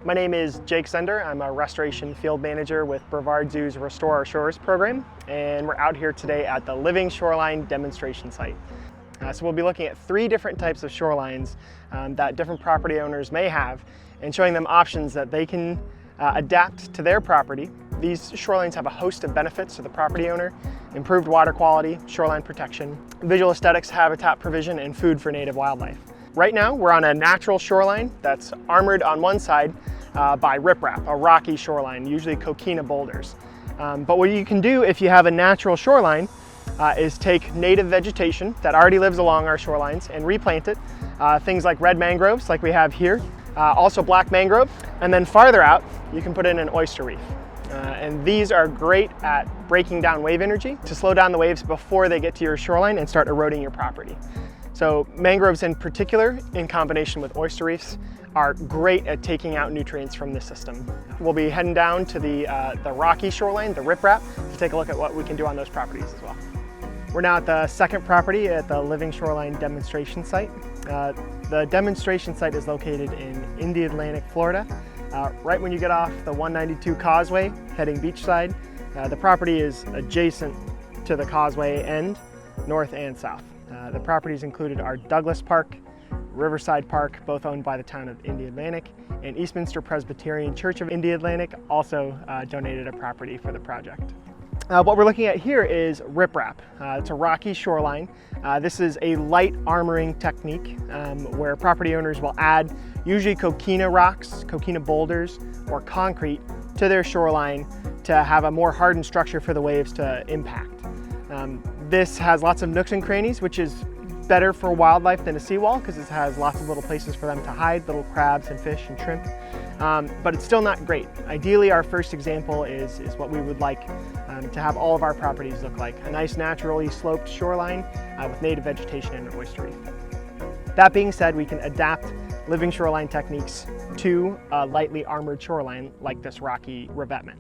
My name is Jake Sender. I'm a restoration field manager with Brevard Zoo's Restore Our Shores program, and we're out here today at the Living Shoreline demonstration site. So we'll be looking at 3 different types of shorelines that different property owners may have and showing them options that they can adapt to their property. These shorelines have a host of benefits to the property owner: improved water quality, shoreline protection, visual aesthetics, habitat provision, and food for native wildlife. Right now, we're on a natural shoreline that's armored on one side by riprap, a rocky shoreline, usually coquina boulders. But what you can do if you have a natural shoreline is take native vegetation that already lives along our shorelines and replant it. Things like red mangroves, like we have here, also black mangrove, and then farther out, you can put in an oyster reef. And these are great at breaking down wave energy to slow down the waves before they get to your shoreline and start eroding your property. So mangroves in particular, in combination with oyster reefs, are great at taking out nutrients from the system. We'll be heading down to the rocky shoreline, the riprap, to take a look at what we can do on those properties as well. We're now at the second property at the Living Shoreline demonstration site. The demonstration site is located in Indian Atlantic, Florida. Right when you get off the 192 causeway heading beachside, the property is adjacent to the causeway end, north and south. The properties included are Douglas Park, Riverside Park, both owned by the town of Indian Atlantic, and Eastminster Presbyterian Church of Indian Atlantic also donated a property for the project. What we're looking at here is riprap. It's a rocky shoreline. This is a light armoring technique where property owners will add usually coquina rocks, coquina boulders, or concrete to their shoreline to have a more hardened structure for the waves to impact. This has lots of nooks and crannies, which is better for wildlife than a seawall because it has lots of little places for them to hide, little crabs and fish and shrimp. But it's still not great. Ideally, our first example is what we would like to have all of our properties look like: a nice naturally sloped shoreline with native vegetation and an oyster reef. That being said, we can adapt living shoreline techniques to a lightly armored shoreline like this rocky revetment.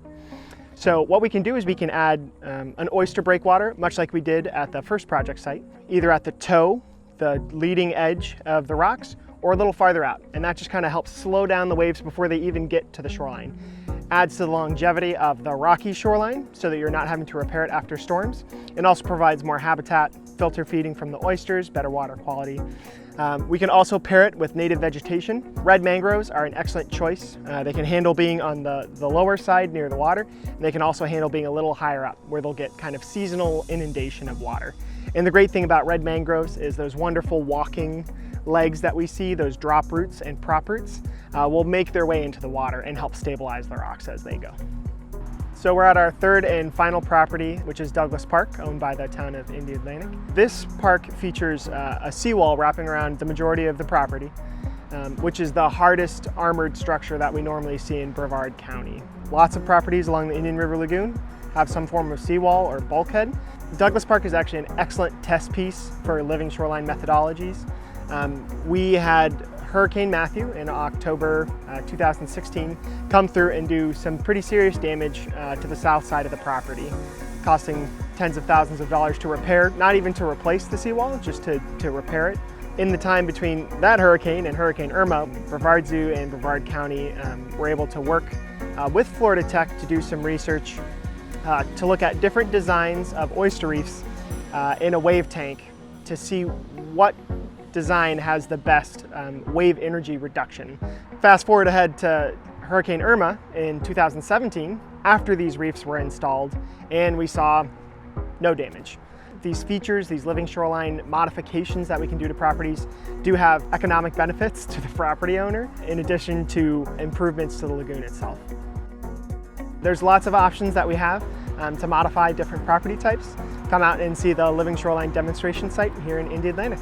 So what we can do is we can add an oyster breakwater, much like we did at the first project site, either at the toe, the leading edge of the rocks, or a little farther out. And that just kind of helps slow down the waves before they even get to the shoreline. Adds to the longevity of the rocky shoreline so that you're not having to repair it after storms. It also provides more habitat, filter feeding from the oysters, better water quality. We can also pair it with native vegetation. Red mangroves are an excellent choice. They can handle being on the lower side near the water. And they can also handle being a little higher up where they'll get kind of seasonal inundation of water. And the great thing about red mangroves is those wonderful walking legs that we see, those drop roots and prop roots, will make their way into the water and help stabilize the rocks as they go. So we're at our third and final property, which is Douglas Park, owned by the town of Indian Atlantic. This park features a seawall wrapping around the majority of the property, which is the hardest armored structure that we normally see in Brevard County. Lots of properties along the Indian River Lagoon have some form of seawall or bulkhead. Douglas Park is actually an excellent test piece for living shoreline methodologies. We had Hurricane Matthew in October 2016 come through and do some pretty serious damage to the south side of the property, costing tens of thousands of dollars to repair, not even to replace the seawall, just to repair it. In the time between that hurricane and Hurricane Irma, Brevard Zoo and Brevard County were able to work with Florida Tech to do some research to look at different designs of oyster reefs in a wave tank to see what design has the best wave energy reduction. Fast forward ahead to Hurricane Irma in 2017, after these reefs were installed, and we saw no damage. These features, these living shoreline modifications that we can do to properties do have economic benefits to the property owner, in addition to improvements to the lagoon itself. There's lots of options that we have to modify different property types. Come out and see the Living Shoreline demonstration site here in Indian Atlantic.